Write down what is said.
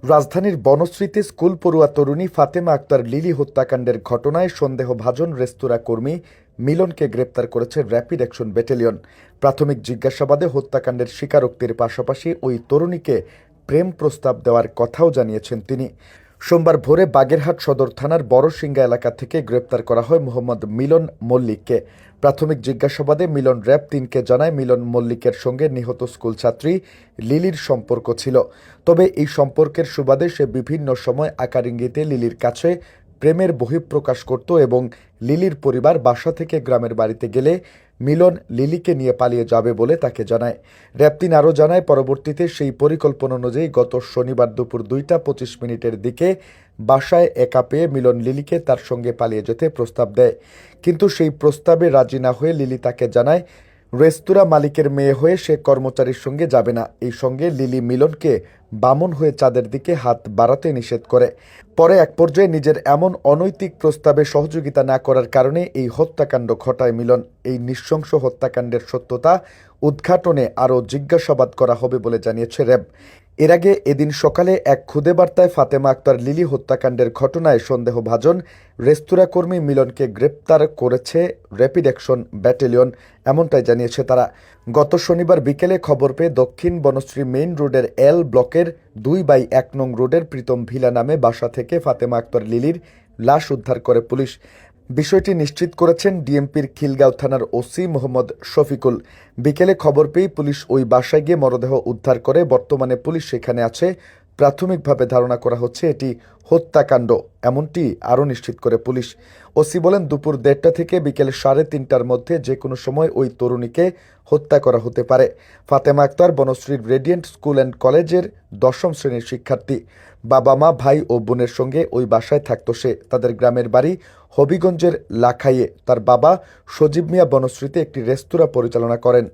রাজধানীর বনশ্রীতে স্কুল পড়ুয়া তরুণী ফাতেমা আক্তার লিলি হত্যাকাণ্ডের ঘটনায় সন্দেহভাজন রেস্তোরাঁ কর্মী মিলনকে গ্রেপ্তার করেছে র্যাপিড অ্যাকশন ব্যাটালিয়ন। প্রাথমিক জিজ্ঞাসাবাদে হত্যাকাণ্ডের স্বীকারোক্তির পাশাপাশি ওই তরুণীকে প্রেম প্রস্তাব দেওয়ার কথাও জানিয়েছেন তিনি। সোমবার ভোরে বাগেরহাট সদর থানার বড়সিংগা এলাকা থেকে গ্রেপ্তার করা হয় মোহাম্মদ মিলন মল্লিককে। প্রাথমিক জিজ্ঞাসাবাদে মিলন র্যাব-3কে জানায় মিলন মল্লিকের সঙ্গে নিহত স্কুলছাত্রী লিলির সম্পর্ক ছিল। তবে এই সম্পর্কের সুবাদে সে বিভিন্ন সময় আকার ইঙ্গিতে লিলির কাছে প্রেমের বহিঃপ্রকাশ করত এবং লিলির পরিবার বাসা থেকে গ্রামের বাড়িতে গেলে মিলন লিলিকে নিয়ে পালিয়ে যাবে বলে তাকে জানায়। র্যাব-3 আরও জানায়, পরবর্তীতে সেই পরিকল্পনা অনুযায়ী গত শনিবার দুপুর 2টা 25 মিনিটের দিকে বাসায় একা পেয়ে মিলন লিলিকে তার সঙ্গে পালিয়ে যেতে প্রস্তাব দেয়। কিন্তু সেই প্রস্তাবে রাজি না হয়ে লিলি তাকে জানায় রেস্তোরাঁ মালিকের মেয়ে হয়ে সে কর্মচারীর সঙ্গে যাবে না। এই সঙ্গে লিলি মিলনকে বামন হয়ে চাঁদের দিকে হাত বাড়াতে নিষেধ করে। পরে এক পর্যায়ে নিজের এমন অনৈতিক প্রস্তাবে সহযোগিতা না করার কারণে এই হত্যাকাণ্ড ঘটায় মিলন। এই নৃশংস হত্যাকাণ্ডের সত্যতা উদ্ঘাটনে আরও জিজ্ঞাসাবাদ করা হবে বলে জানিয়েছে র্যাব। এর আগে এদিন সকালে এক খুদে বার্তায় ফাতেমা আক্তার লিলি হত্যাকাণ্ডের ঘটনায় সন্দেহভাজন রেস্তোরাঁ কর্মী মিলনকে গ্রেপ্তার করেছে র্যাপিড অ্যাকশন ব্যাটালিয়ন, এমনটাই জানিয়েছে তারা। গত শনিবার বিকেলে খবর পেয়ে দক্ষিণ বনশ্রী মেইন রোডের এল ব্লকের 2/1 নং রোডের প্রীতম ভিলা নামে বাসা থেকে ফাতেমা আক্তার লিলির লাশ উদ্ধার করে পুলিশ। বিষয়টি নিশ্চিত করেছেন ডিএমপির খিলগাঁও থানার ওসি মোহাম্মদ শফিকুল। বিকেলে খবর পেয়ে পুলিশ ওই বাসায় গিয়ে মরদেহ উদ্ধার করে। বর্তমানে পুলিশ সেখানে আছে। প্রাথমিকভাবে ধারণা করা হচ্ছে এটি হত্যাকাণ্ড, এমনটি আরও নিশ্চিত করে পুলিশ। ওসি বলেন, দুপুর 1:30 থেকে বিকেল 3:30টার মধ্যে যে কোনো সময় ওই তরুণীকে হত্যা করা হতে পারে। ফাতেমা আক্তার বনশ্রীর রেডিয়েন্ট স্কুল অ্যান্ড কলেজের 10ম শ্রেণীর শিক্ষার্থী। বাবা মা, ভাই ও বোনের সঙ্গে ওই বাসায় থাকত সে। তাদের গ্রামের বাড়ি হবিগঞ্জের লাখাইয়ে। তার বাবা সজীব মিয়া বনশ্রীতে একটি রেস্তোরাঁ পরিচালনা করেন।